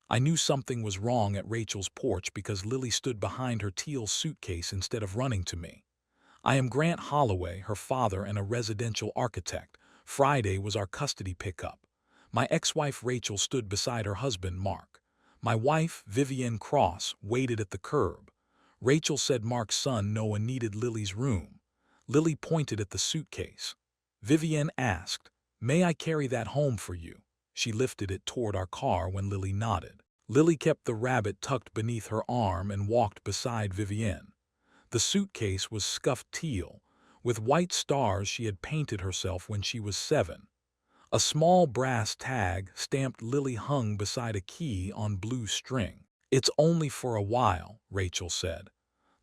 I knew something was wrong at Rachel's porch because Lily stood behind her teal suitcase instead of running to me. I am Grant Holloway, her father and a residential architect. Friday was our custody pickup. My ex-wife Rachel stood beside her husband, Mark. My wife, Vivienne Cross, waited at the curb. Rachel said Mark's son Noah needed Lily's room. Lily pointed at the suitcase. Vivienne asked, "May I carry that home for you?" She lifted it toward our car when Lily nodded. Lily kept the rabbit tucked beneath her arm and walked beside Vivienne. The suitcase was scuffed teal, with white stars she had painted herself when she was 7. A small brass tag stamped Lily hung beside a key on blue string. "It's only for a while," Rachel said.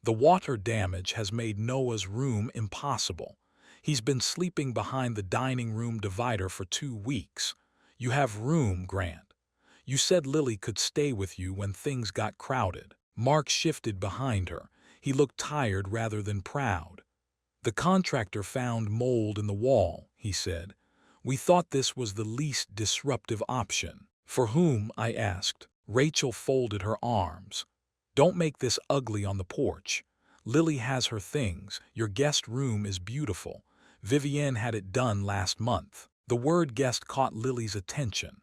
"The water damage has made Noah's room impossible. He's been sleeping behind the dining room divider for 2 weeks. You have room, Grant. You said Lily could stay with you when things got crowded." Mark shifted behind her. He looked tired rather than proud. "The contractor found mold in the wall," he said. "We thought this was the least disruptive option." "For whom?" I asked. Rachel folded her arms. "Don't make this ugly on the porch. Lily has her things. Your guest room is beautiful. Vivienne had it done last month." The word guest caught Lily's attention.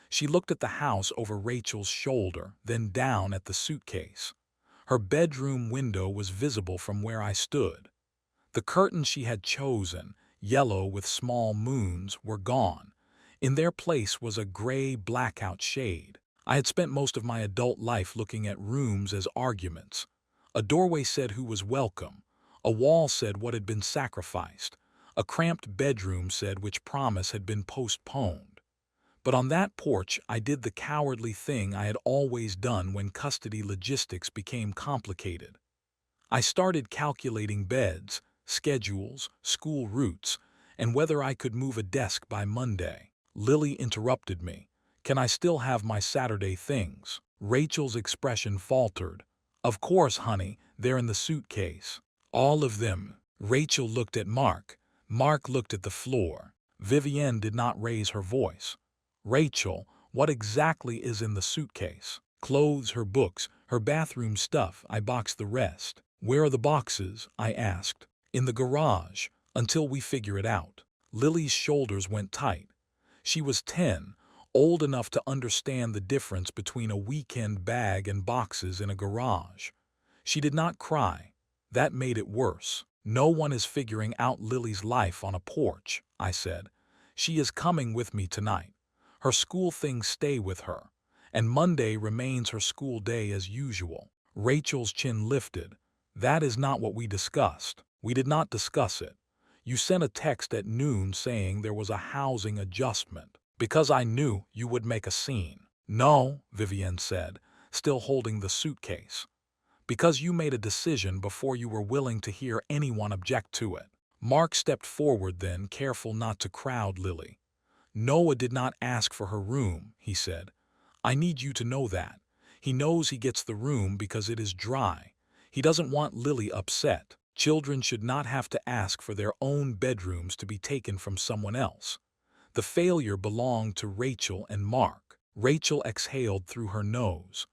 She looked at the house over Rachel's shoulder, then down at the suitcase. Her bedroom window was visible from where I stood. The curtains she had chosen, yellow with small moons, were gone. In their place was a gray blackout shade. I had spent most of my adult life looking at rooms as arguments. A doorway said who was welcome. A wall said what had been sacrificed. A cramped bedroom said which promise had been postponed. But on that porch I did the cowardly thing I had always done when custody logistics became complicated. I started calculating beds, schedules, school routes, and whether I could move a desk by Monday. Lily interrupted me. "Can I still have my Saturday things?" Rachel's expression faltered. "Of course, honey, they're in the suitcase." "All of them." Rachel looked at Mark. Mark looked at the floor. Vivienne did not raise her voice. "Rachel, what exactly is in the suitcase?" "Clothes, her books, her bathroom stuff. I boxed the rest." "Where are the boxes?" I asked. "In the garage, until we figure it out." Lily's shoulders went tight. She was 10, old enough to understand the difference between a weekend bag and boxes in a garage. She did not cry. That made it worse. "No one is figuring out Lily's life on a porch," I said. "She is coming with me tonight. Her school things stay with her, and Monday remains her school day as usual." Rachel's chin lifted. "That is not what we discussed." "We did not discuss it. You sent a text at noon saying there was a housing adjustment, because I knew you would make a scene." "No," Vivienne said, still holding the suitcase. "Because you made a decision before you were willing to hear anyone object to it." Mark stepped forward then, careful not to crowd Lily. "Noah did not ask for her room," he said. "I need you to know that. He knows he gets the room because it is dry. He doesn't want Lily upset. Children should not have to ask for their own bedrooms to be taken from someone else." The failure belonged to Rachel and Mark. Rachel exhaled through her nose.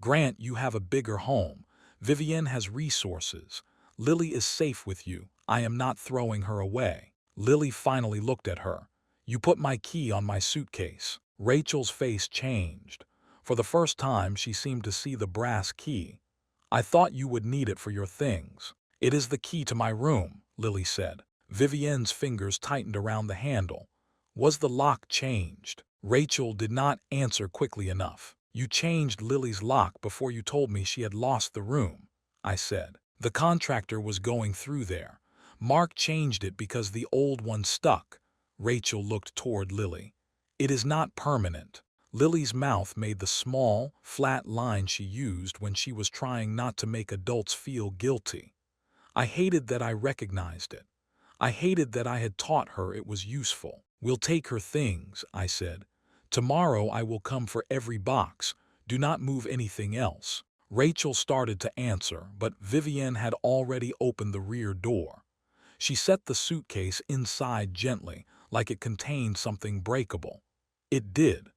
"Grant, you have a bigger home. Vivienne has resources. Lily is safe with you. I am not throwing her away." Lily finally looked at her. "You put my key on my suitcase." Rachel's face changed. For the first time she seemed to see the brass key. "I thought you would need it for your things." "It is the key to my room," Lily said. Vivienne's fingers tightened around the handle. "Was the lock changed?" Rachel did not answer quickly enough. "You changed Lily's lock before you told me she had lost the room," I said. "The contractor was going through there. Mark changed it because the old one stuck." Rachel looked toward Lily. "It is not permanent." Lily's mouth made the small, flat line she used when she was trying not to make adults feel guilty. I hated that I recognized it. I hated that I had taught her it was useful. "We'll take her things," I said. "Tomorrow I will come for every box. Do not move anything else." Rachel started to answer, but Vivienne had already opened the rear door. She set the suitcase inside gently, like it contained something breakable. It did.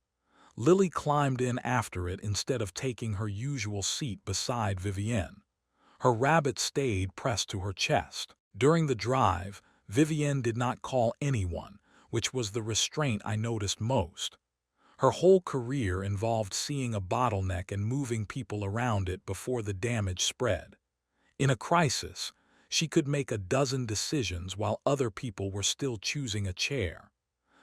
Lily climbed in after it instead of taking her usual seat beside Vivienne. Her rabbit stayed pressed to her chest. During the drive, Vivienne did not call anyone, which was the restraint I noticed most. Her whole career involved seeing a bottleneck and moving people around it before the damage spread. In a crisis, she could make a dozen decisions while other people were still choosing a chair.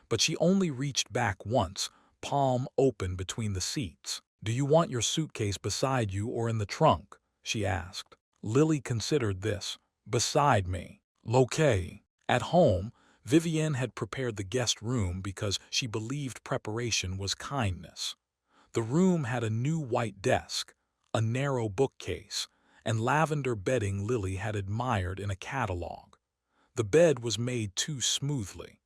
But she only reached back once, palm open between the seats. "Do you want your suitcase beside you or in the trunk?" she asked. Lily considered this. "Beside me." "Okay." At home, Vivienne had prepared the guest room because she believed preparation was kindness. The room had a new white desk, a narrow bookcase, and lavender bedding Lily had admired in a catalog. The bed was made too smoothly.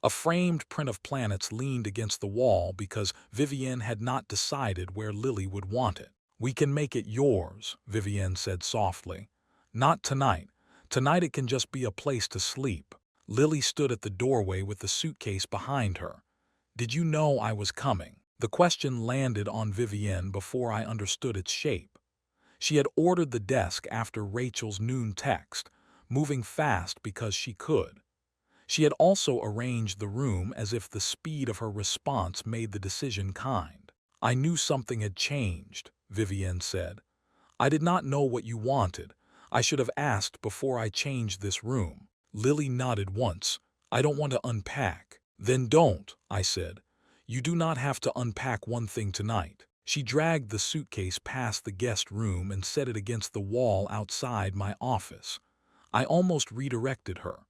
A framed print of planets leaned against the wall because Vivienne had not decided where Lily would want it. "We can make it yours," Vivienne said softly. "Not tonight. Tonight it can just be a place to sleep." Lily stood at the doorway with the suitcase behind her. "Did you know I was coming?" The question landed on Vivienne before I understood its shape. She had ordered the desk after Rachel's noon text, moving fast because she could. She had also arranged the room as if the speed of her response made the decision kind. "I knew something had changed," Vivienne said. "I did not know what you wanted. I should have asked before I changed this room." Lily nodded once. "I don't want to unpack." "Then don't," I said. "You do not have to unpack one thing tonight." She dragged the suitcase past the guest room and set it against the wall outside my office. I almost redirected her.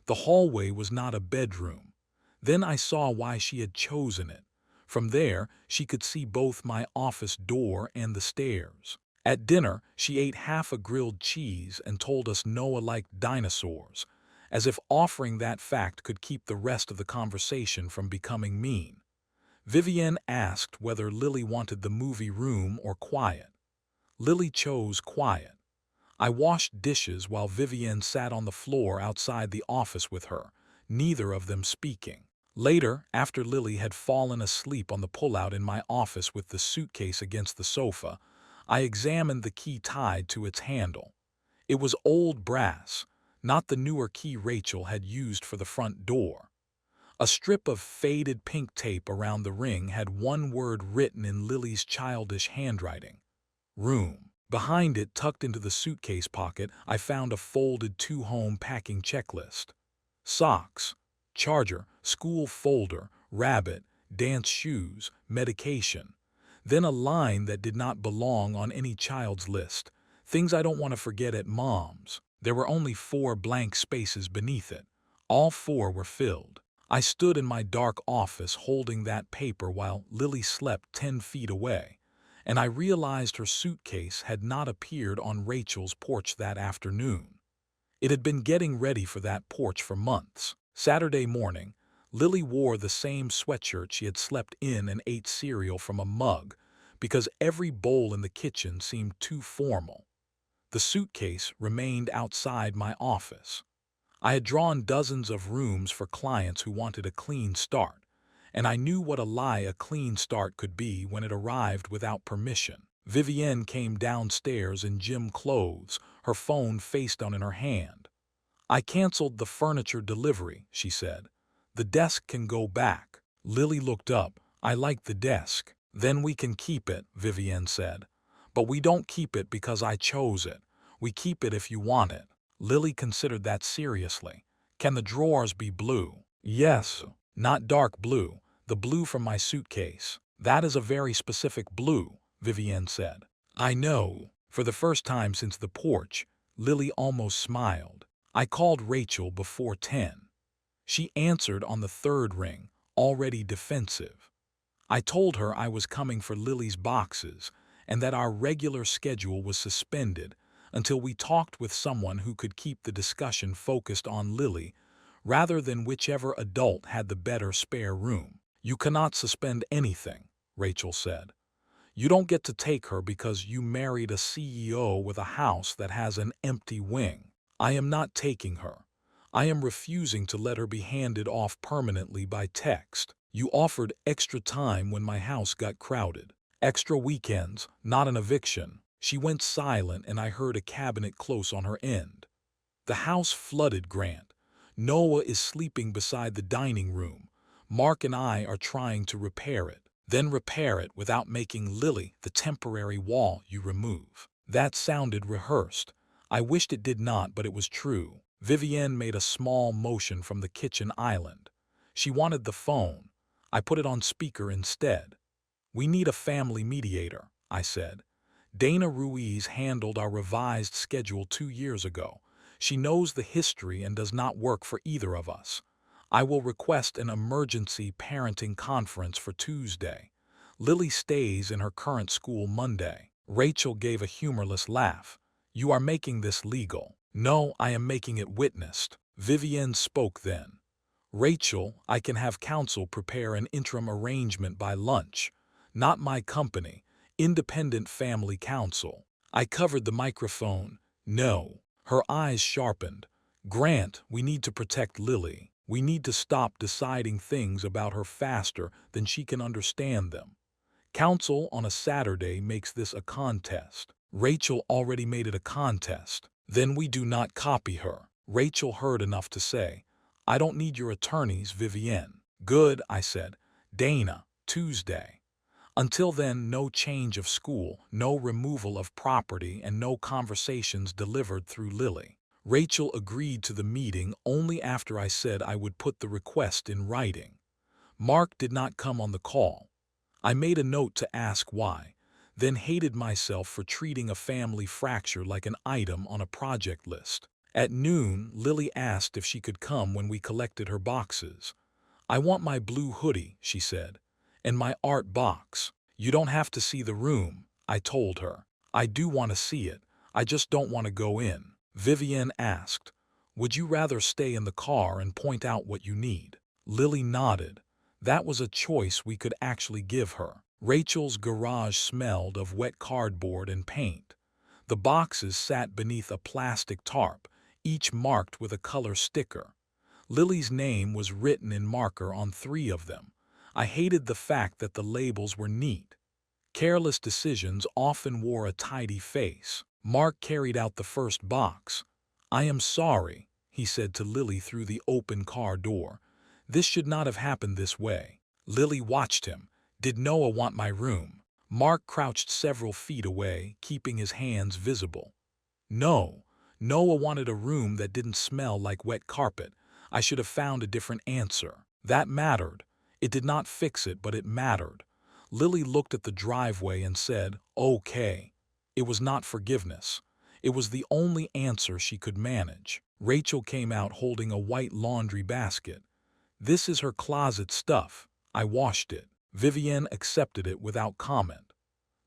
The hallway was not a bedroom. Then I saw why she had chosen it. From there, she could see both my office door and the stairs. At dinner, she ate half a grilled cheese and told us Noah liked dinosaurs, as if offering that fact could keep the rest of the conversation from becoming mean. Vivienne asked whether Lily wanted the movie room or quiet. Lily chose quiet. I washed dishes while Vivienne sat on the floor outside the office with her, neither of them speaking. Later, after Lily had fallen asleep on the pullout in my office with the suitcase against the sofa, I examined the key tied to its handle. It was old brass, not the newer key Rachel had used for the front door. A strip of faded pink tape around the ring had one word written in Lily's childish handwriting: room. Behind it, tucked into the suitcase pocket, I found a folded to-home packing checklist. Socks, charger, school folder, rabbit, dance shoes, medication. Then a line that did not belong on any child's list. Things I don't want to forget at Mom's. There were only 4 blank spaces beneath it. All 4 were filled. I stood in my dark office holding that paper while Lily slept 10 feet away, and I realized her suitcase had not appeared on Rachel's porch that afternoon. It had been getting ready for that porch for months. Saturday morning, Lily wore the same sweatshirt she had slept in and ate cereal from a mug because every bowl in the kitchen seemed too formal. The suitcase remained outside my office. I had drawn dozens of rooms for clients who wanted a clean start, and I knew what a lie a clean start could be when it arrived without permission. Vivienne came downstairs in gym clothes, her phone face down in her hand. "I canceled the furniture delivery," she said. "The desk can go back." Lily looked up. "I like the desk." "Then we can keep it," Vivienne said. "But we don't keep it because I chose it. We keep it if you want it." Lily considered that seriously. "Can the drawers be blue?" "Yes." "Not dark blue, the blue from my suitcase." "That is a very specific blue," Vivienne said. "I know." For the first time since the porch, Lily almost smiled. I called Rachel before 10. She answered on the 3rd ring, already defensive. I told her I was coming for Lily's boxes and that our regular schedule was suspended until we talked with someone who could keep the discussion focused on Lily rather than whichever adult had the better spare room. "You cannot suspend anything," Rachel said. "You don't get to take her because you married a CEO with a house that has an empty wing. I am not taking her. I am refusing to let her be handed off permanently by text." You offered extra time when my house got crowded. Extra weekends, not an eviction. She went silent and I heard a cabinet close on her end. The house flooded, Grant. Noah is sleeping beside the dining room. Mark and I are trying to repair it. Then repair it without making Lily the temporary wall you remove. That sounded rehearsed. I wished it did not, but it was true. Vivienne made a small motion from the kitchen island. She wanted the phone. I put it on speaker instead. We need a family mediator, I said. Dana Ruiz handled our revised schedule 2 years ago. She knows the history and does not work for either of us. I will request an emergency parenting conference for Tuesday. Lily stays in her current school Monday. Rachel gave a humorless laugh. You are making this legal. No, I am making it witnessed. Vivienne spoke then. Rachel, I can have counsel prepare an interim arrangement by lunch. Not my company. Independent family counsel. I covered the microphone. No. Her eyes sharpened. Grant, we need to protect Lily. We need to stop deciding things about her faster than she can understand them. Counsel on a Saturday makes this a contest. Rachel already made it a contest. Then we do not copy her. Rachel heard enough to say, I don't need your attorneys, Vivienne. Good, I said. Dana, Tuesday. Until then, no change of school, no removal of property, and no conversations delivered through Lily. Rachel agreed to the meeting only after I said I would put the request in writing. Mark did not come on the call. I made a note to ask why, then hated myself for treating a family fracture like an item on a project list. At noon, Lily asked if she could come when we collected her boxes. I want my blue hoodie, she said, and my art box. You don't have to see the room, I told her. I do want to see it, I just don't want to go in. Vivienne asked, would you rather stay in the car and point out what you need? Lily nodded. That was a choice we could actually give her. Rachel's garage smelled of wet cardboard and paint. The boxes sat beneath a plastic tarp, each marked with a color sticker. Lily's name was written in marker on 3 of them. I hated the fact that the labels were neat. Careless decisions often wore a tidy face. Mark carried out the first box. I am sorry, he said to Lily through the open car door. This should not have happened this way. Lily watched him. Did Noah want my room? Mark crouched several feet away, keeping his hands visible. No, Noah wanted a room that didn't smell like wet carpet. I should have found a different answer. That mattered. It did not fix it, but it mattered. Lily looked at the driveway and said, okay. It was not forgiveness. It was the only answer she could manage. Rachel came out holding a white laundry basket. This is her closet stuff. I washed it. Vivienne accepted it without comment.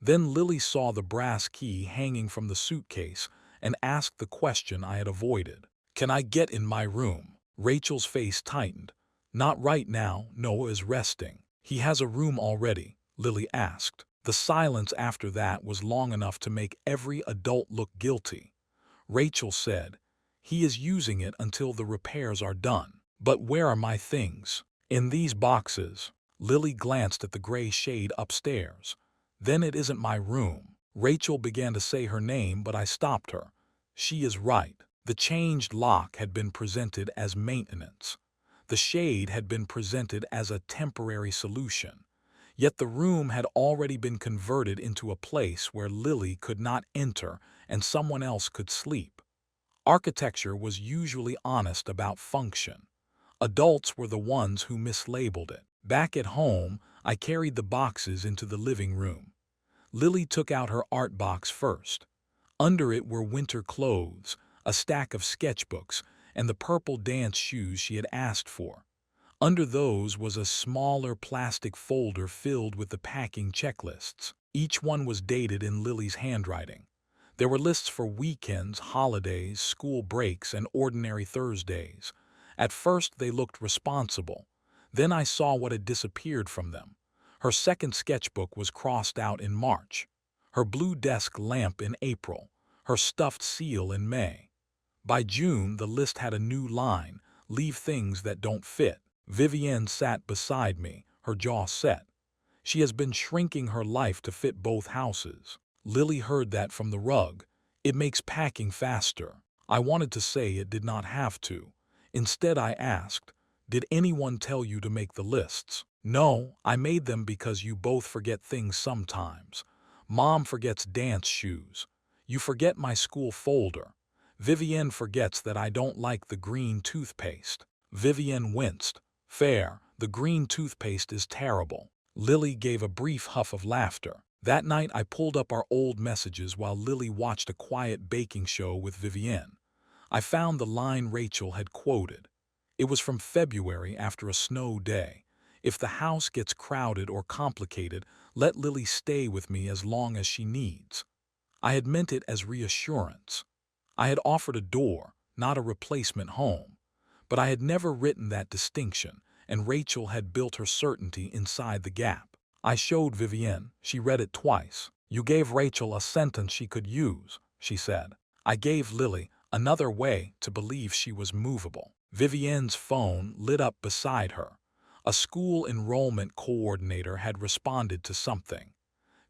Then Lily saw the brass key hanging from the suitcase and asked the question I had avoided. Can I get in my room? Rachel's face tightened. Not right now, Noah is resting. He has a room already, Lily asked. The silence after that was long enough to make every adult look guilty. Rachel said, he is using it until the repairs are done. But where are my things? In these boxes. Lily glanced at the gray shade upstairs. Then it isn't my room. Rachel began to say her name, but I stopped her. She is right. The changed lock had been presented as maintenance. The shade had been presented as a temporary solution. Yet the room had already been converted into a place where Lily could not enter and someone else could sleep. Architecture was usually honest about function. Adults were the ones who mislabeled it. Back at home, I carried the boxes into the living room. Lily took out her art box first. Under it were winter clothes, a stack of sketchbooks, and the purple dance shoes she had asked for. Under those was a smaller plastic folder filled with the packing checklists. Each one was dated in Lily's handwriting. There were lists for weekends, holidays, school breaks, and ordinary Thursdays. At first they looked responsible. Then I saw what had disappeared from them. Her second sketchbook was crossed out in March, her blue desk lamp in April, her stuffed seal in May. By June the list had a new line, leave things that don't fit. Vivienne sat beside me, her jaw set. She has been shrinking her life to fit both houses. Lily heard that from the rug. It makes packing faster. I wanted to say it did not have to. Instead, I asked, did anyone tell you to make the lists? No, I made them because you both forget things sometimes. Mom forgets dance shoes. You forget my school folder. Vivienne forgets that I don't like the green toothpaste. Vivienne winced. Fair, the green toothpaste is terrible. Lily gave a brief huff of laughter. That night I pulled up our old messages while Lily watched a quiet baking show with Vivienne. I found the line Rachel had quoted. It was from February after a snow day. If the house gets crowded or complicated, let Lily stay with me as long as she needs. I had meant it as reassurance. I had offered a door, not a replacement home. But I had never written that distinction, and Rachel had built her certainty inside the gap. I showed Vivienne. She read it twice. You gave Rachel a sentence she could use, she said. I gave Lily another way to believe she was movable. Vivienne's phone lit up beside her. A school enrollment coordinator had responded to something.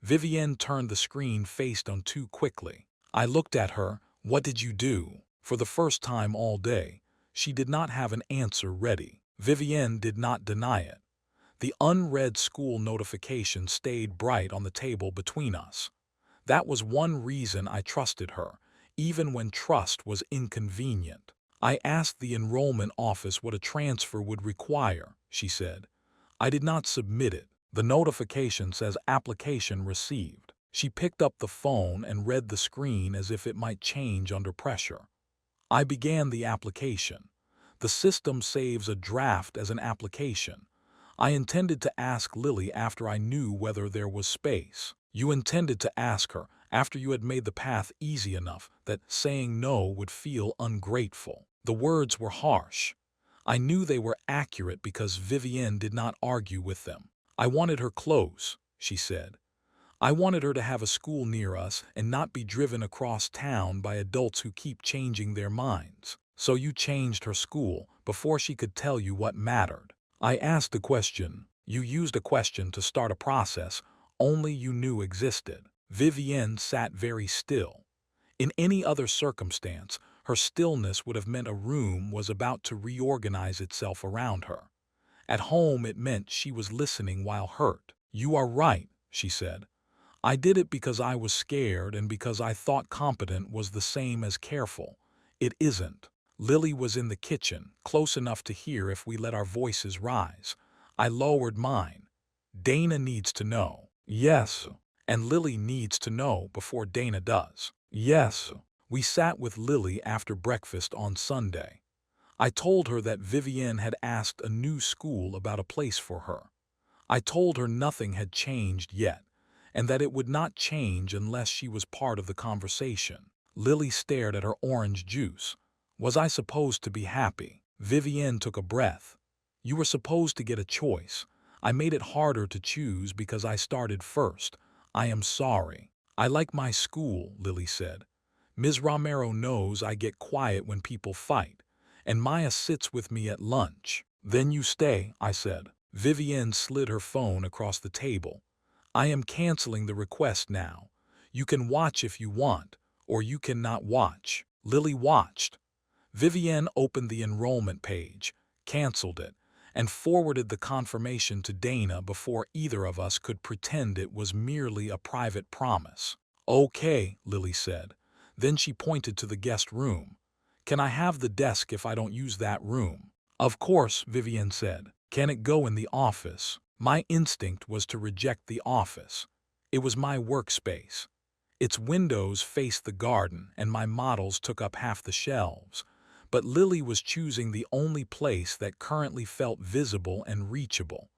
Vivienne turned the screen face on too quickly. I looked at her. What did you do? For the first time all day, she did not have an answer ready. Vivienne did not deny it. The unread school notification stayed bright on the table between us. That was one reason I trusted her, even when trust was inconvenient. I asked the enrollment office what a transfer would require, she said. I did not submit it. The notification says application received. She picked up the phone and read the screen as if it might change under pressure. I began the application. The system saves a draft as an application. I intended to ask Lily after I knew whether there was space. You intended to ask her after you had made the path easy enough that saying no would feel ungrateful. The words were harsh. I knew they were accurate because Vivienne did not argue with them. I wanted her close, she said. I wanted her to have a school near us and not be driven across town by adults who keep changing their minds. So you changed her school before she could tell you what mattered. I asked a question. You used a question to start a process only you knew existed. Vivienne sat very still. In any other circumstance, her stillness would have meant a room was about to reorganize itself around her. At home, it meant she was listening while hurt. You are right, she said. I did it because I was scared and because I thought competent was the same as careful. It isn't. Lily was in the kitchen, close enough to hear if we let our voices rise. I lowered mine. Dana needs to know. Yes. And Lily needs to know before Dana does. Yes. We sat with Lily after breakfast on Sunday. I told her that Vivienne had asked a new school about a place for her. I told her nothing had changed yet, and that it would not change unless she was part of the conversation. Lily stared at her orange juice. Was I supposed to be happy? Vivienne took a breath. You were supposed to get a choice. I made it harder to choose because I started first. I am sorry. I like my school, Lily said. Ms. Romero knows I get quiet when people fight, and Maya sits with me at lunch. Then you stay, I said. Vivienne slid her phone across the table. I am canceling the request now. You can watch if you want, or you cannot watch. Lily watched. Vivienne opened the enrollment page, canceled it, and forwarded the confirmation to Dana before either of us could pretend it was merely a private promise. Okay, Lily said. Then she pointed to the guest room. Can I have the desk if I don't use that room? Of course, Vivienne said. Can it go in the office? My instinct was to reject the office. It was my workspace. Its windows faced the garden and my models took up half the shelves. But Lily was choosing the only place that currently felt visible and reachable.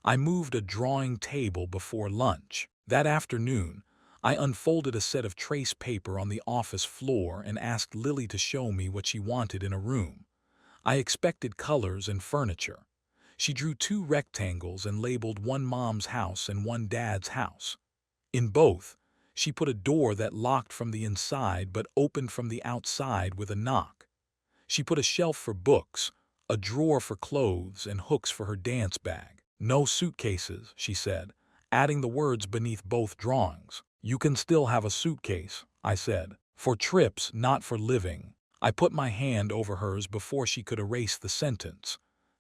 I moved a drawing table before lunch. That afternoon, I unfolded a set of trace paper on the office floor and asked Lily to show me what she wanted in a room. I expected colors and furniture. She drew 2 rectangles and labeled one mom's house and one dad's house. In both, she put a door that locked from the inside but opened from the outside with a knock. She put a shelf for books, a drawer for clothes, and hooks for her dance bag. No suitcases, she said, adding the words beneath both drawings. You can still have a suitcase, I said. For trips, not for living. I put my hand over hers before she could erase the sentence.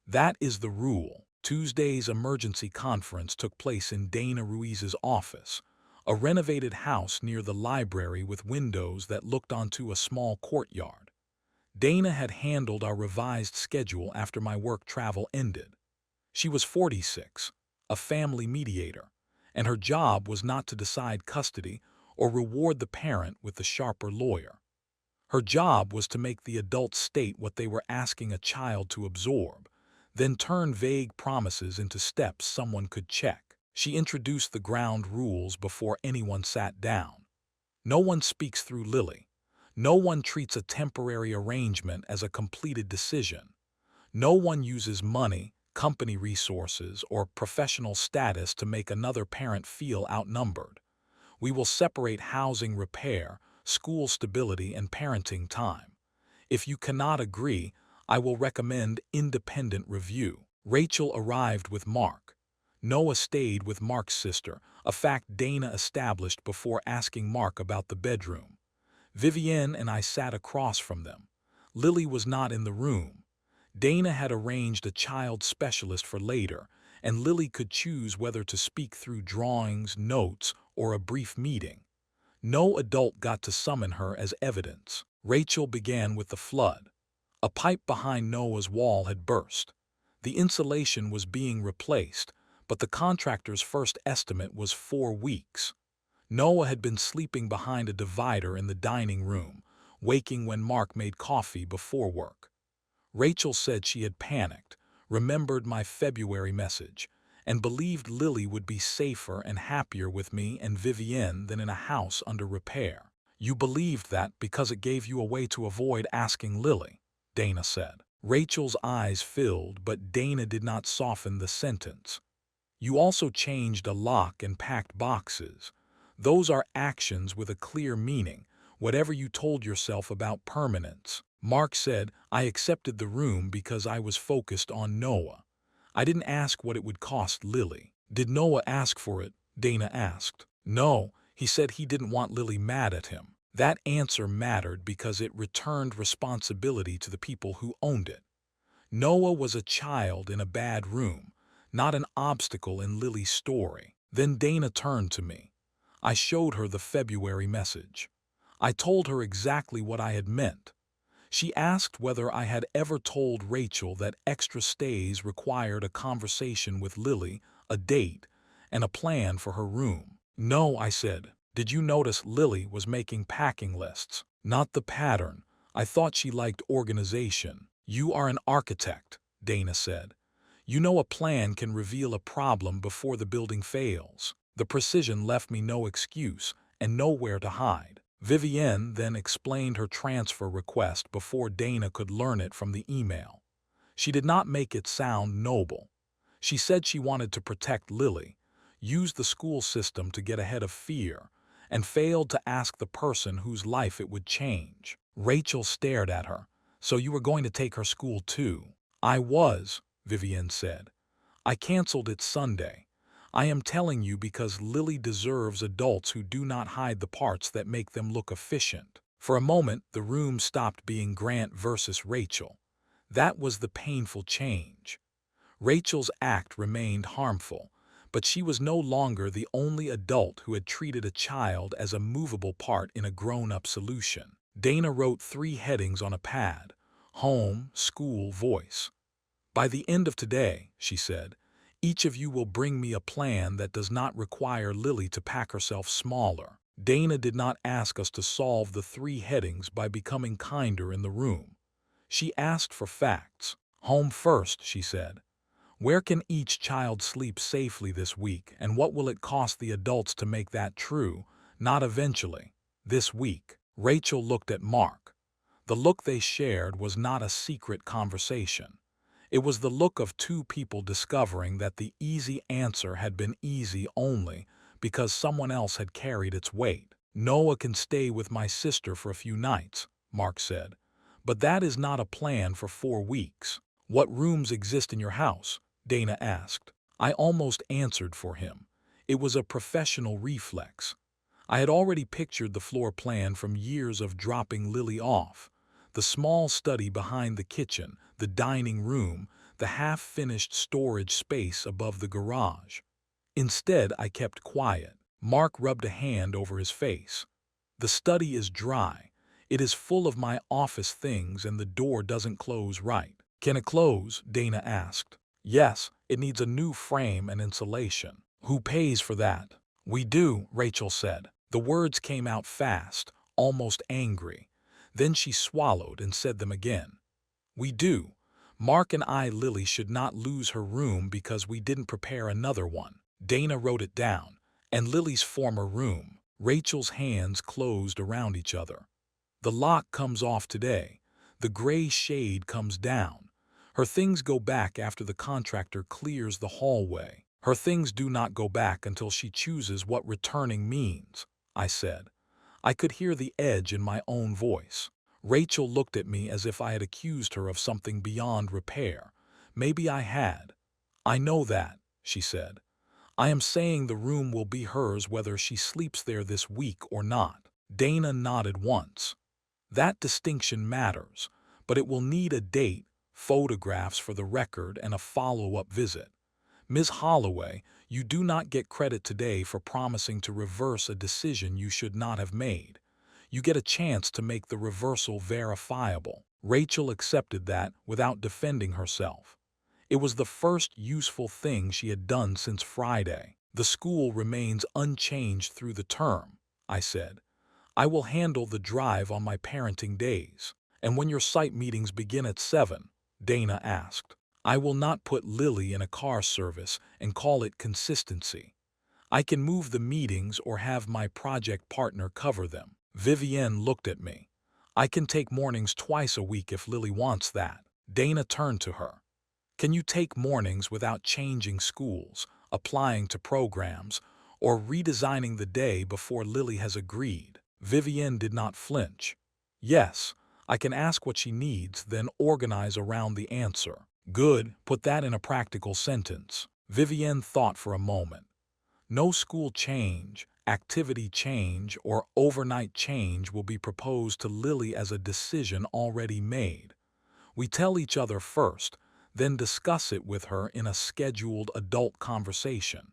That is the rule. Tuesday's emergency conference took place in Dana Ruiz's office, a renovated house near the library with windows that looked onto a small courtyard. Dana had handled our revised schedule after my work travel ended. She was 46, a family mediator, and her job was not to decide custody or reward the parent with the sharper lawyer. Her job was to make the adults state what they were asking a child to absorb, then turn vague promises into steps someone could check. She introduced the ground rules before anyone sat down. No one speaks through Lily. No one treats a temporary arrangement as a completed decision. No one uses money, company resources, or professional status to make another parent feel outnumbered. We will separate housing repair, school stability, and parenting time. If you cannot agree, I will recommend independent review. Rachel arrived with Mark. Noah stayed with Mark's sister, a fact Dana established before asking Mark about the bedroom. Vivienne and I sat across from them. Lily was not in the room. Dana had arranged a child specialist for later, and Lily could choose whether to speak through drawings, notes, or a brief meeting. No adult got to summon her as evidence. Rachel began with the flood. A pipe behind Noah's wall had burst. The insulation was being replaced, but the contractor's first estimate was 4 weeks. Noah had been sleeping behind a divider in the dining room, waking when Mark made coffee before work. Rachel said she had panicked, remembered my February message, and believed Lily would be safer and happier with me and Vivienne than in a house under repair. You believed that because it gave you a way to avoid asking Lily, Dana said. Rachel's eyes filled, but Dana did not soften the sentence. You also changed a lock and packed boxes. Those are actions with a clear meaning, whatever you told yourself about permanence. Mark said, I accepted the room because I was focused on Noah. I didn't ask what it would cost Lily. Did Noah ask for it? Dana asked. No, he said he didn't want Lily mad at him. That answer mattered because it returned responsibility to the people who owned it. Noah was a child in a bad room, not an obstacle in Lily's story. Then Dana turned to me. I showed her the February message. I told her exactly what I had meant. She asked whether I had ever told Rachel that extra stays required a conversation with Lily, a date, and a plan for her room. No, I said. Did you notice Lily was making packing lists? Not the pattern. I thought she liked organization. You are an architect, Dana said. You know a plan can reveal a problem before the building fails. The precision left me no excuse and nowhere to hide. Vivienne then explained her transfer request before Dana could learn it from the email. She did not make it sound noble. She said she wanted to protect Lily, use the school system to get ahead of fear, and failed to ask the person whose life it would change. Rachel stared at her. So you were going to take her school too? I was, Vivienne said. I canceled it Sunday. I am telling you because Lily deserves adults who do not hide the parts that make them look efficient. For a moment, the room stopped being Grant versus Rachel. That was the painful change. Rachel's act remained harmful, but she was no longer the only adult who had treated a child as a movable part in a grown-up solution. Dana wrote 3 headings on a pad: home, school, voice. By the end of today, she said, each of you will bring me a plan that does not require Lily to pack herself smaller. Dana did not ask us to solve the 3 headings by becoming kinder in the room. She asked for facts. Home first, she said. Where can each child sleep safely this week, and what will it cost the adults to make that true? Not eventually. This week. Rachel looked at Mark. The look they shared was not a secret conversation. It was the look of 2 people discovering that the easy answer had been easy only because someone else had carried its weight. Noah can stay with my sister for a few nights, Mark said. But that is not a plan for 4 weeks. What rooms exist in your house? Dana asked. I almost answered for him. It was a professional reflex. I had already pictured the floor plan from years of dropping Lily off. The small study behind the kitchen, the dining room, the half-finished storage space above the garage. Instead, I kept quiet. Mark rubbed a hand over his face. The study is dry. It is full of my office things and the door doesn't close right. Can it close? Dana asked. Yes, it needs a new frame and insulation. Who pays for that? We do, Rachel said. The words came out fast, almost angry. Then she swallowed and said them again. We do. Mark and Lily should not lose her room because we didn't prepare another one. Dana wrote it down. And Lily's former room. Rachel's hands closed around each other. The lock comes off today. The gray shade comes down. Her things go back after the contractor clears the hallway. Her things do not go back until she chooses what returning means, I said. I could hear the edge in my own voice. Rachel looked at me as if I had accused her of something beyond repair. Maybe I had. I know that, she said. I am saying the room will be hers whether she sleeps there this week or not. Dana nodded once. That distinction matters, but it will need a date, photographs for the record, and a follow-up visit. Ms. Holloway, you do not get credit today for promising to reverse a decision you should not have made. You get a chance to make the reversal verifiable. Rachel accepted that without defending herself. It was the first useful thing she had done since Friday. The school remains unchanged through the term, I said. I will handle the drive on my parenting days. And when your site meetings begin at 7, Dana asked. I will not put Lily in a car service and call it consistency. I can move the meetings or have my project partner cover them. Vivienne looked at me. I can take mornings twice a week if Lily wants that. Dana turned to her. Can you take mornings without changing schools, applying to programs, or redesigning the day before Lily has agreed? Vivienne did not flinch. Yes, I can ask what she needs, then organize around the answer. Good, put that in a practical sentence. Vivienne thought for a moment. No school change, activity change, or overnight change will be proposed to Lily as a decision already made. We tell each other first, then discuss it with her in a scheduled adult conversation.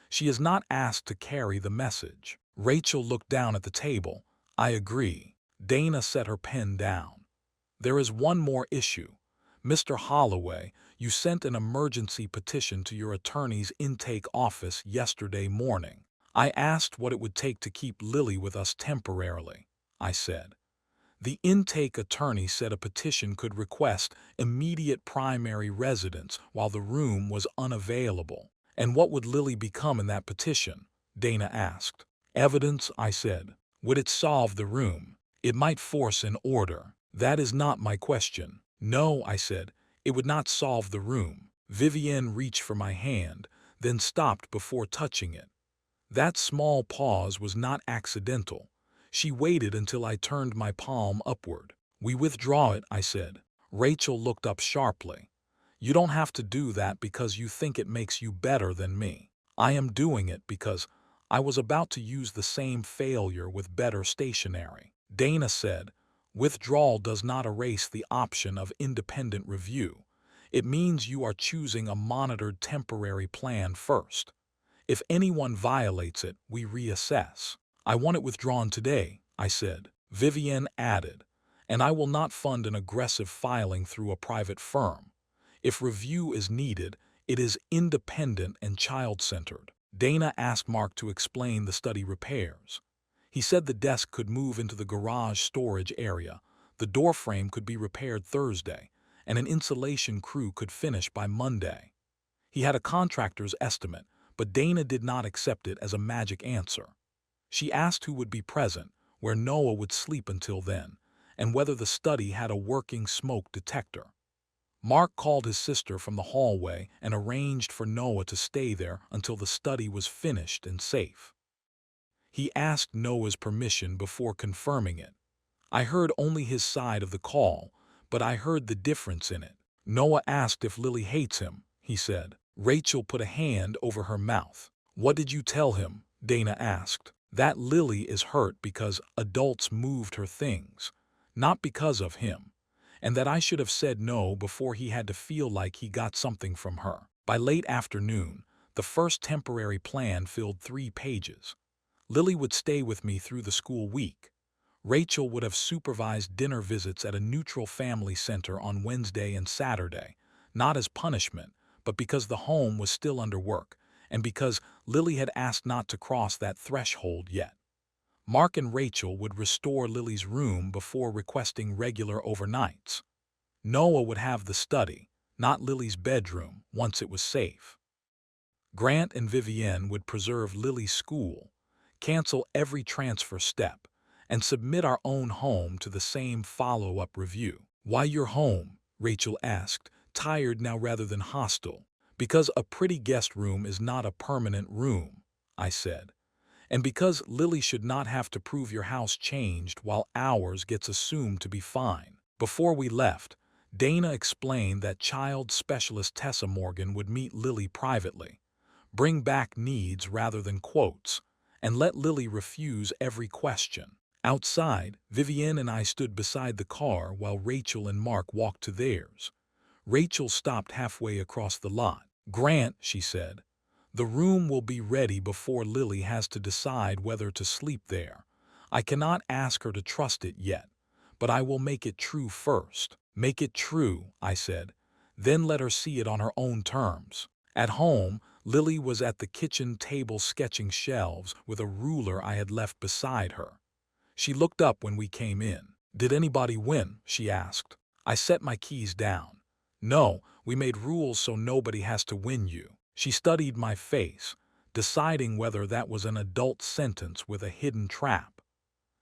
She is not asked to carry the message. Rachel looked down at the table. I agree. Dana set her pen down. There is one more issue. Mr. Holloway, you sent an emergency petition to your attorney's intake office yesterday morning. I asked what it would take to keep Lily with us temporarily, I said. The intake attorney said a petition could request immediate primary residence while the room was unavailable. And what would Lily become in that petition? Dana asked. Evidence, I said. Would it solve the room? It might force an order. That is not my question. No, I said. It would not solve the room. Vivienne reached for my hand, then stopped before touching it. That small pause was not accidental. She waited until I turned my palm upward. We withdraw it, I said. Rachel looked up sharply. You don't have to do that because you think it makes you better than me. I am doing it because I was about to use the same failure with better stationery. Dana said, withdrawal does not erase the option of independent review. It means you are choosing a monitored temporary plan first. If anyone violates it, we reassess. I want it withdrawn today, I said. Vivienne added, and I will not fund an aggressive filing through a private firm. If review is needed, it is independent and child-centered. Dana asked Mark to explain the study repairs. He said the desk could move into the garage storage area, the door frame could be repaired Thursday, and an insulation crew could finish by Monday. He had a contractor's estimate, but Dana did not accept it as a magic answer. She asked who would be present, where Noah would sleep until then, and whether the study had a working smoke detector. Mark called his sister from the hallway and arranged for Noah to stay there until the study was finished and safe. He asked Noah's permission before confirming it. I heard only his side of the call, but I heard the difference in it. Noah asked if Lily hates him, he said. Rachel put a hand over her mouth. What did you tell him? Dana asked. That Lily is hurt because adults moved her things, not because of him, and that I should have said no before he had to feel like he got something from her. By late afternoon, the first temporary plan filled 3 pages. Lily would stay with me through the school week. Rachel would have supervised dinner visits at a neutral family center on Wednesday and Saturday, not as punishment, but because the home was still under work, and because Lily had asked not to cross that threshold yet. Mark and Rachel would restore Lily's room before requesting regular overnights. Noah would have the study, not Lily's bedroom, once it was safe. Grant and Vivienne would preserve Lily's school, cancel every transfer step, and submit our own home to the same follow-up review. Why you're home? Rachel asked, tired now rather than hostile. Because a pretty guest room is not a permanent room, I said. And because Lily should not have to prove your house changed while ours gets assumed to be fine. Before we left, Dana explained that child specialist Tessa Morgan would meet Lily privately, bring back needs rather than quotes, and let Lily refuse every question. Outside, Vivienne and I stood beside the car while Rachel and Mark walked to theirs. Rachel stopped halfway across the lot. Grant, she said, the room will be ready before Lily has to decide whether to sleep there. I cannot ask her to trust it yet, but I will make it true first. Make it true, I said, then let her see it on her own terms. At home, Lily was at the kitchen table sketching shelves with a ruler I had left beside her. She looked up when we came in. Did anybody win? She asked. I set my keys down. No, we made rules so nobody has to win you. She studied my face, deciding whether that was an adult sentence with a hidden trap.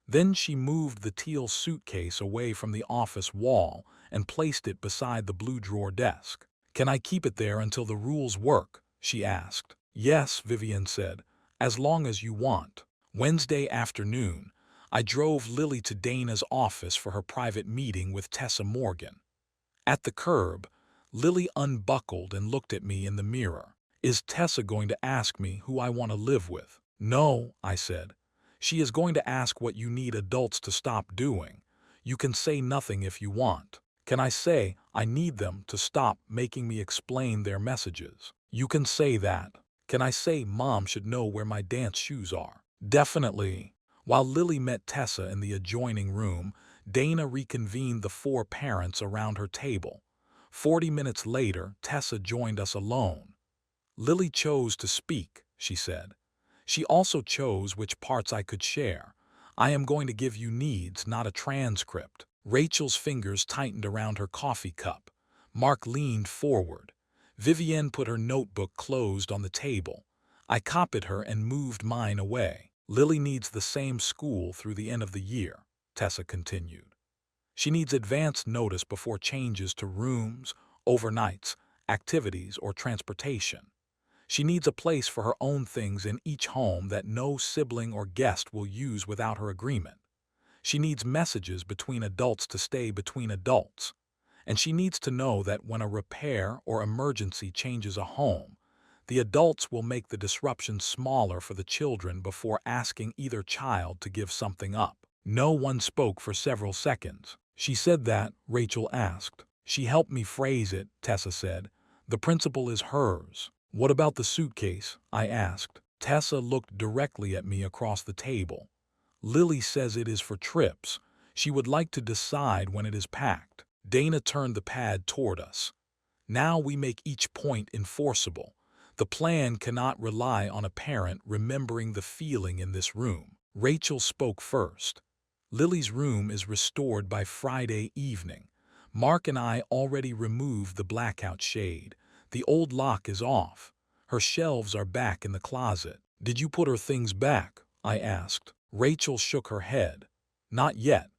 Then she moved the teal suitcase away from the office wall and placed it beside the blue drawer desk. Can I keep it there until the rules work? She asked. Yes, Vivienne said, as long as you want. Wednesday afternoon, I drove Lily to Dana's office for her private meeting with Tessa Morgan. At the curb, Lily unbuckled and looked at me in the mirror. Is Tessa going to ask me who I want to live with? No, I said. She is going to ask what you need adults to stop doing. You can say nothing if you want. Can I say I need them to stop making me explain their messages? You can say that. Can I say Mom should know where my dance shoes are? Definitely. While Lily met Tessa in the adjoining room, Dana reconvened the 4 parents around her table. 40 minutes later, Tessa joined us alone. Lily chose to speak, she said. She also chose which parts I could share. I am going to give you needs, not a transcript. Rachel's fingers tightened around her coffee cup. Mark leaned forward. Vivienne put her notebook closed on the table. I copied her and moved mine away. Lily needs the same school through the end of the year, Tessa continued. She needs advance notice before changes to rooms, overnights, activities, or transportation. She needs a place for her own things in each home that no sibling or guest will use without her agreement. She needs messages between adults to stay between adults. And she needs to know that when a repair or emergency changes a home, the adults will make the disruption smaller for the children before asking either child to give something up. No one spoke for several seconds. She said that, Rachel asked. She helped me phrase it, Tessa said. The principle is hers. What about the suitcase? I asked. Tessa looked directly at me across the table. Lily says it is for trips. She would like to decide when it is packed. Dana turned the pad toward us. Now we make each point enforceable. The plan cannot rely on a parent remembering the feeling in this room. Rachel spoke first. Lily's room is restored by Friday evening. Mark and I already removed the blackout shade. The old lock is off. Her shelves are back in the closet. Did you put her things back? I asked. Rachel shook her head. Not yet.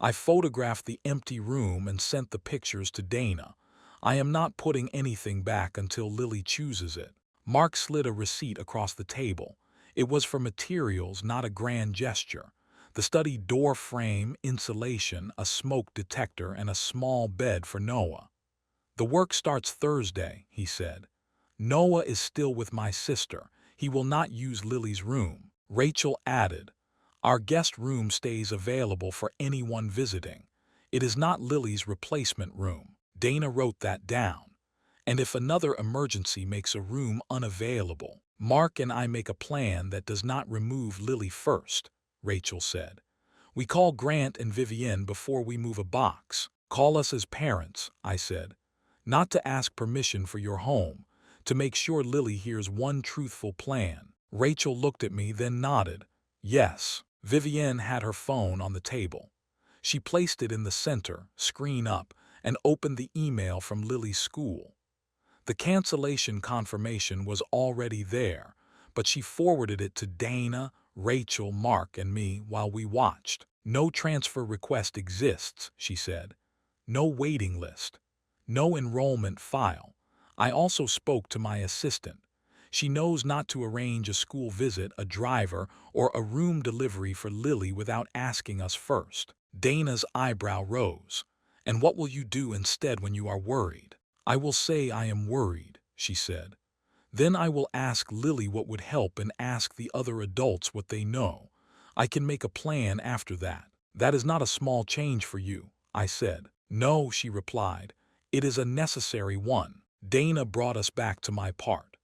I photographed the empty room and sent the pictures to Dana. I am not putting anything back until Lily chooses it. Mark slid a receipt across the table. It was for materials, not a grand gesture. The study door frame, insulation, a smoke detector, and a small bed for Noah. The work starts Thursday, he said. Noah is still with my sister. He will not use Lily's room. Rachel added, our guest room stays available for anyone visiting. It is not Lily's replacement room. Dana wrote that down. And if another emergency makes a room unavailable, Mark and I make a plan that does not remove Lily first, Rachel said. We call Grant and Vivienne before we move a box. Call us as parents, I said. Not to ask permission for your home, to make sure Lily hears one truthful plan. Rachel looked at me, then nodded. Yes. Vivienne had her phone on the table. She placed it in the center, screen up, and opened the email from Lily's school. The cancellation confirmation was already there, but she forwarded it to Dana, Rachel, Mark, and me while we watched. No transfer request exists, she said. No waiting list. No enrollment file. I also spoke to my assistant. She knows not to arrange a school visit, a driver, or a room delivery for Lily without asking us first. Dana's eyebrow rose. And what will you do instead when you are worried? I will say I am worried, she said. Then I will ask Lily what would help and ask the other adults what they know. I can make a plan after that. That is not a small change for you, I said. No, she replied. It is a necessary one. Dana brought us back to my part.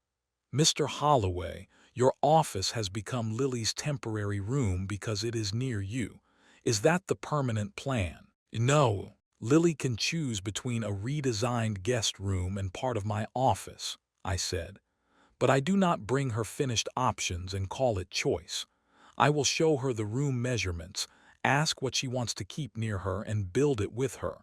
Mr. Holloway, your office has become Lily's temporary room because it is near you. Is that the permanent plan? No. Lily can choose between a redesigned guest room and part of my office, I said. But I do not bring her finished options and call it choice. I will show her the room measurements, ask what she wants to keep near her, and build it with her.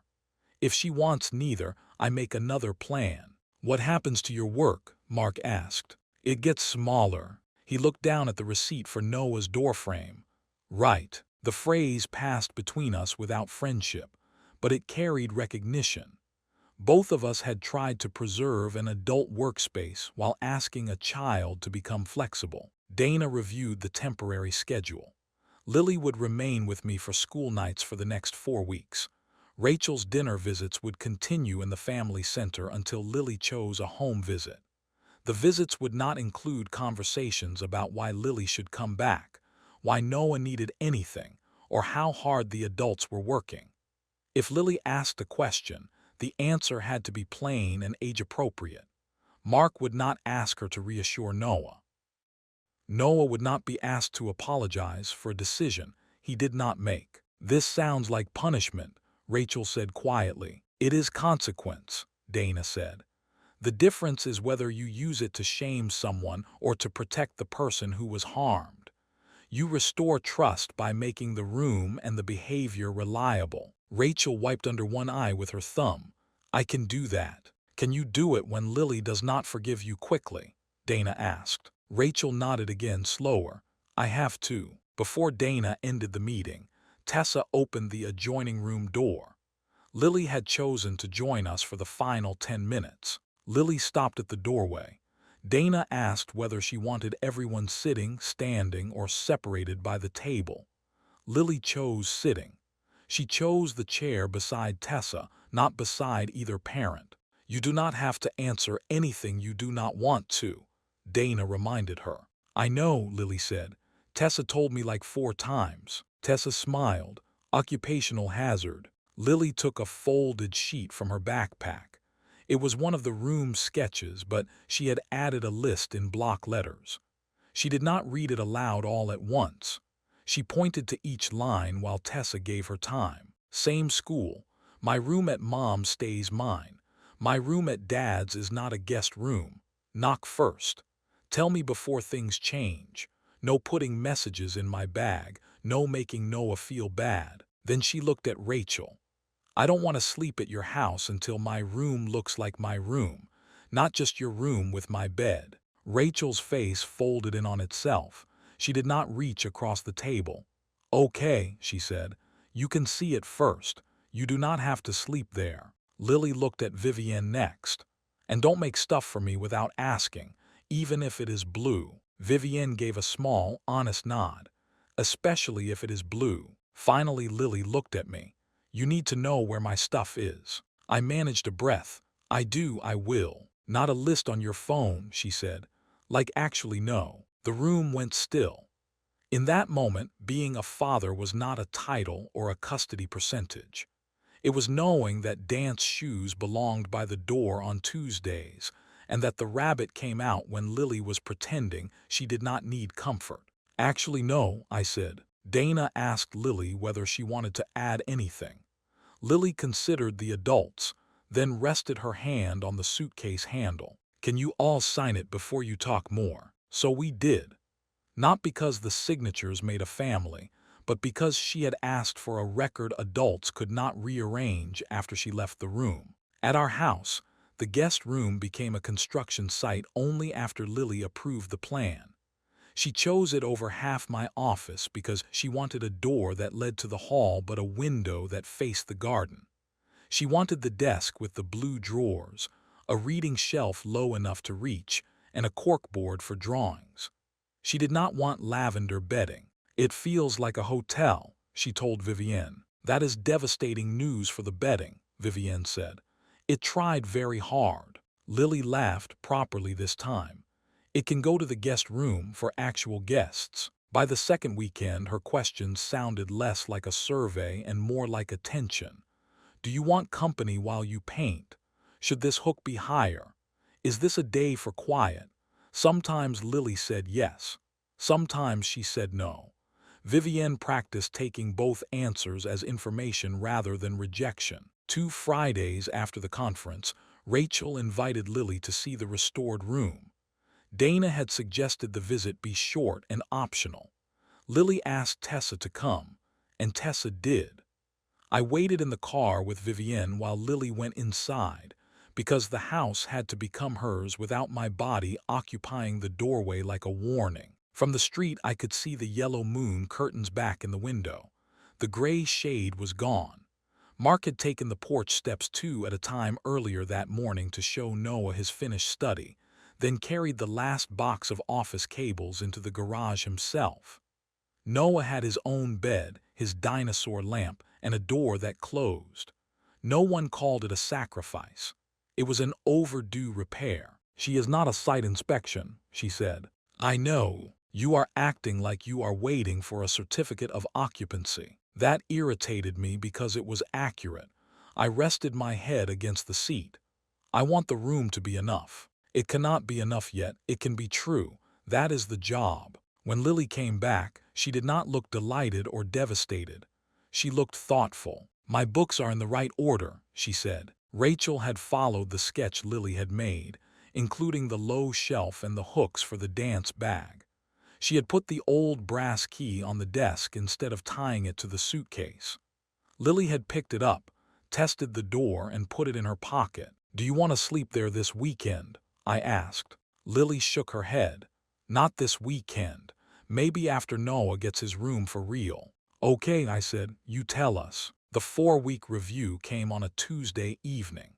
If she wants neither, I make another plan. What happens to your work? Mark asked. It gets smaller. He looked down at the receipt for Noah's doorframe. Right. The phrase passed between us without friendship, but it carried recognition. Both of us had tried to preserve an adult workspace while asking a child to become flexible. Dana reviewed the temporary schedule. Lily would remain with me for school nights for the next 4 weeks. Rachel's dinner visits would continue in the family center until Lily chose a home visit. The visits would not include conversations about why Lily should come back, why Noah needed anything, or how hard the adults were working. If Lily asked a question, the answer had to be plain and age-appropriate. Mark would not ask her to reassure Noah. Noah would not be asked to apologize for a decision he did not make. This sounds like punishment, Rachel said quietly. It is consequence, Dana said. The difference is whether you use it to shame someone or to protect the person who was harmed. You restore trust by making the room and the behavior reliable. Rachel wiped under one eye with her thumb. I can do that. Can you do it when Lily does not forgive you quickly? Dana asked. Rachel nodded again, slower. I have to. Before Dana ended the meeting, Tessa opened the adjoining room door. Lily had chosen to join us for the final 10 minutes. Lily stopped at the doorway. Dana asked whether she wanted everyone sitting, standing, or separated by the table. Lily chose sitting. She chose the chair beside Tessa, not beside either parent. You do not have to answer anything you do not want to, Dana reminded her. I know, Lily said. Tessa told me like 4 times. Tessa smiled. Occupational hazard. Lily took a folded sheet from her backpack. It was one of the room's sketches, but she had added a list in block letters. She did not read it aloud all at once. She pointed to each line while Tessa gave her time. Same school. My room at Mom's stays mine. My room at Dad's is not a guest room. Knock first. Tell me before things change. No putting messages in my bag. No making Noah feel bad. Then she looked at Rachel. I don't want to sleep at your house until my room looks like my room, not just your room with my bed. Rachel's face folded in on itself. She did not reach across the table. Okay, she said. You can see it first. You do not have to sleep there. Lily looked at Vivienne next. And don't make stuff for me without asking, even if it is blue. Vivienne gave a small, honest nod. Especially if it is blue. Finally, Lily looked at me. You need to know where my stuff is. I managed a breath. I will. Not a list on your phone, she said. Like, actually, no. The room went still. In that moment, being a father was not a title or a custody percentage. It was knowing that dance shoes belonged by the door on Tuesdays, and that the rabbit came out when Lily was pretending she did not need comfort. Actually, no, I said. Dana asked Lily whether she wanted to add anything. Lily considered the adults, then rested her hand on the suitcase handle. Can you all sign it before you talk more? So we did. Not because the signatures made a family, but because she had asked for a record adults could not rearrange after she left the room. At our house, the guest room became a construction site only after Lily approved the plan. She chose it over half my office because she wanted a door that led to the hall but a window that faced the garden. She wanted the desk with the blue drawers, a reading shelf low enough to reach, and a corkboard for drawings. She did not want lavender bedding. It feels like a hotel, she told Vivienne. That is devastating news for the bedding, Vivienne said. It tried very hard. Lily laughed properly this time. It can go to the guest room for actual guests. By the second weekend, her questions sounded less like a survey and more like attention. Do you want company while you paint? Should this hook be higher? Is this a day for quiet? Sometimes Lily said yes. Sometimes she said no. Vivienne practiced taking both answers as information rather than rejection. 2 Fridays after the conference, Rachel invited Lily to see the restored room. Dana had suggested the visit be short and optional. Lily asked Tessa to come, and Tessa did. I waited in the car with Vivienne while Lily went inside, because the house had to become hers without my body occupying the doorway like a warning. From the street I could see the yellow moon curtains back in the window. The gray shade was gone. Mark had taken the porch steps 2 at a time earlier that morning to show Noah his finished study, then carried the last box of office cables into the garage himself. Noah had his own bed, his dinosaur lamp, and a door that closed. No one called it a sacrifice. It was an overdue repair. She is not a site inspection, she said. I know. You are acting like you are waiting for a certificate of occupancy. That irritated me because it was accurate. I rested my head against the seat. I want the room to be enough. It cannot be enough yet. It can be true. That is the job. When Lily came back, she did not look delighted or devastated. She looked thoughtful. My books are in the right order, she said. Rachel had followed the sketch Lily had made, including the low shelf and the hooks for the dance bag. She had put the old brass key on the desk instead of tying it to the suitcase. Lily had picked it up, tested the door, and put it in her pocket. Do you want to sleep there this weekend? I asked. Lily shook her head. Not this weekend. Maybe after Noah gets his room for real. Okay, I said, you tell us. The 4-week review came on a Tuesday evening.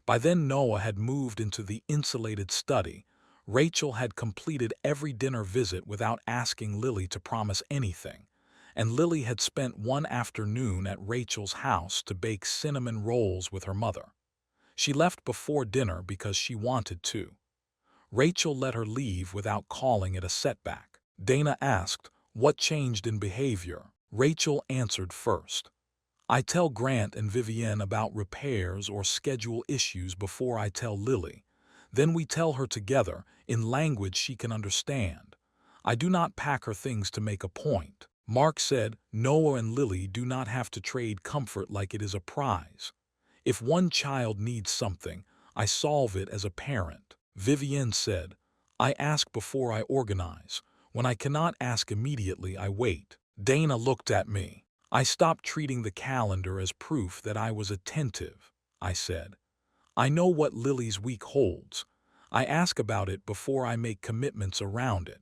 By then Noah had moved into the insulated study. Rachel had completed every dinner visit without asking Lily to promise anything, and Lily had spent one afternoon at Rachel's house to bake cinnamon rolls with her mother. She left before dinner because she wanted to. Rachel let her leave without calling it a setback. Dana asked, what changed in behavior? Rachel answered first. I tell Grant and Vivienne about repairs or schedule issues before I tell Lily. Then we tell her together, in language she can understand. I do not pack her things to make a point. Mark said, Noah and Lily do not have to trade comfort like it is a prize. If one child needs something, I solve it as a parent. Vivienne said, I ask before I organize. When I cannot ask immediately, I wait. Dana looked at me. I stopped treating the calendar as proof that I was attentive, I said. I know what Lily's week holds. I ask about it before I make commitments around it.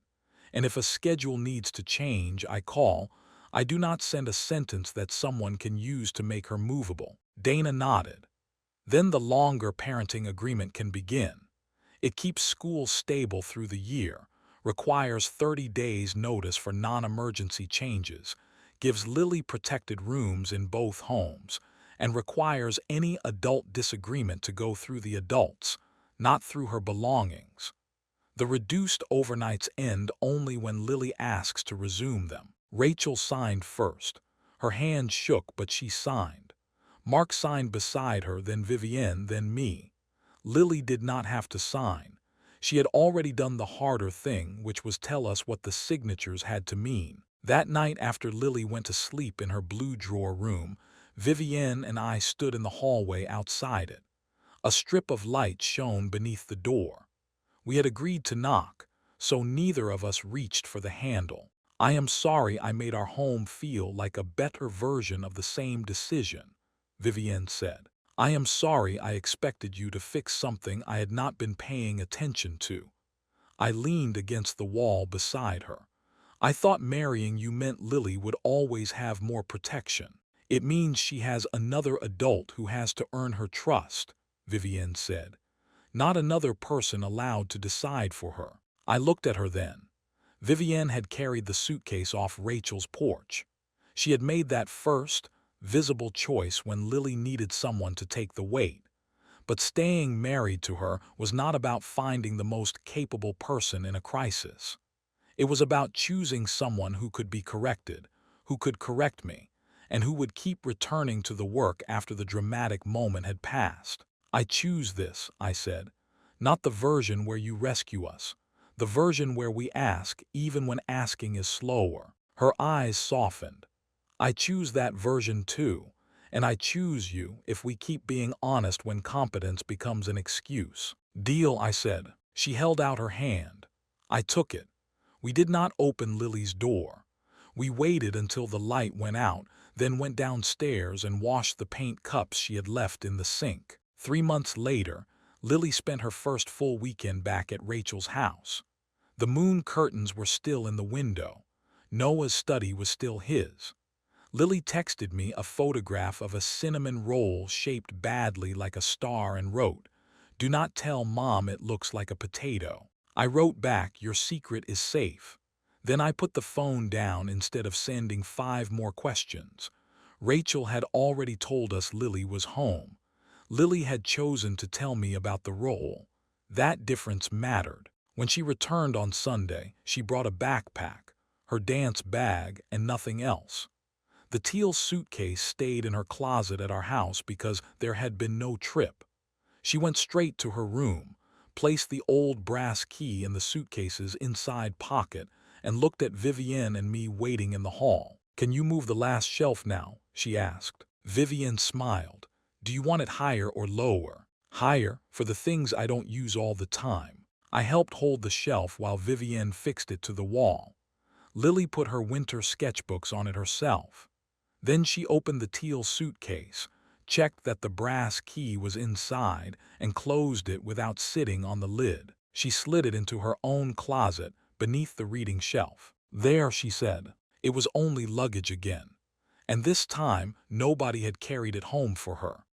And if a schedule needs to change, I call. I do not send a sentence that someone can use to make her movable. Dana nodded. Then the longer parenting agreement can begin. It keeps school stable through the year, requires 30 days notice for non-emergency changes, gives Lily protected rooms in both homes, and requires any adult disagreement to go through the adults, not through her belongings. The reduced overnights end only when Lily asks to resume them. Rachel signed first. Her hand shook, but she signed. Mark signed beside her, then Vivienne, then me. Lily did not have to sign. She had already done the harder thing, which was tell us what the signatures had to mean. That night, after Lily went to sleep in her blue drawer room, Vivienne and I stood in the hallway outside it. A strip of light shone beneath the door. We had agreed to knock, so neither of us reached for the handle. "I am sorry I made our home feel like a better version of the same decision," Vivienne said. "I am sorry I expected you to fix something I had not been paying attention to." I leaned against the wall beside her. "I thought marrying you meant Lily would always have more protection." "It means she has another adult who has to earn her trust," Vivienne said. "Not another person allowed to decide for her." I looked at her then. Vivienne had carried the suitcase off Rachel's porch. She had made that first, visible choice when Lily needed someone to take the weight. But staying married to her was not about finding the most capable person in a crisis. It was about choosing someone who could be corrected, who could correct me, and who would keep returning to the work after the dramatic moment had passed. "I choose this," I said. "Not the version where you rescue us. The version where we ask, even when asking is slower." Her eyes softened. "I choose that version too. And I choose you if we keep being honest when competence becomes an excuse." "Deal," I said. She held out her hand. I took it. We did not open Lily's door. We waited until the light went out, then went downstairs and washed the paint cups she had left in the sink. 3 months later, Lily spent her first full weekend back at Rachel's house. The moon curtains were still in the window. Noah's study was still his. Lily texted me a photograph of a cinnamon roll shaped badly like a star and wrote, "Do not tell Mom it looks like a potato." I wrote back, "Your secret is safe." Then I put the phone down instead of sending 5 more questions. Rachel had already told us Lily was home. Lily had chosen to tell me about the roll. That difference mattered. When she returned on Sunday, she brought a backpack, her dance bag, and nothing else. The teal suitcase stayed in her closet at our house because there had been no trip. She went straight to her room, placed the old brass key in the suitcase's inside pocket, and looked at Vivienne and me waiting in the hall. "Can you move the last shelf now?" she asked. Vivienne smiled. "Do you want it higher or lower?" "Higher, for the things I don't use all the time." I helped hold the shelf while Vivienne fixed it to the wall. Lily put her winter sketchbooks on it herself. Then she opened the teal suitcase, checked that the brass key was inside, and closed it without sitting on the lid. She slid it into her own closet beneath the reading shelf. "There," she said. It was only luggage again. And this time, nobody had carried it home for her.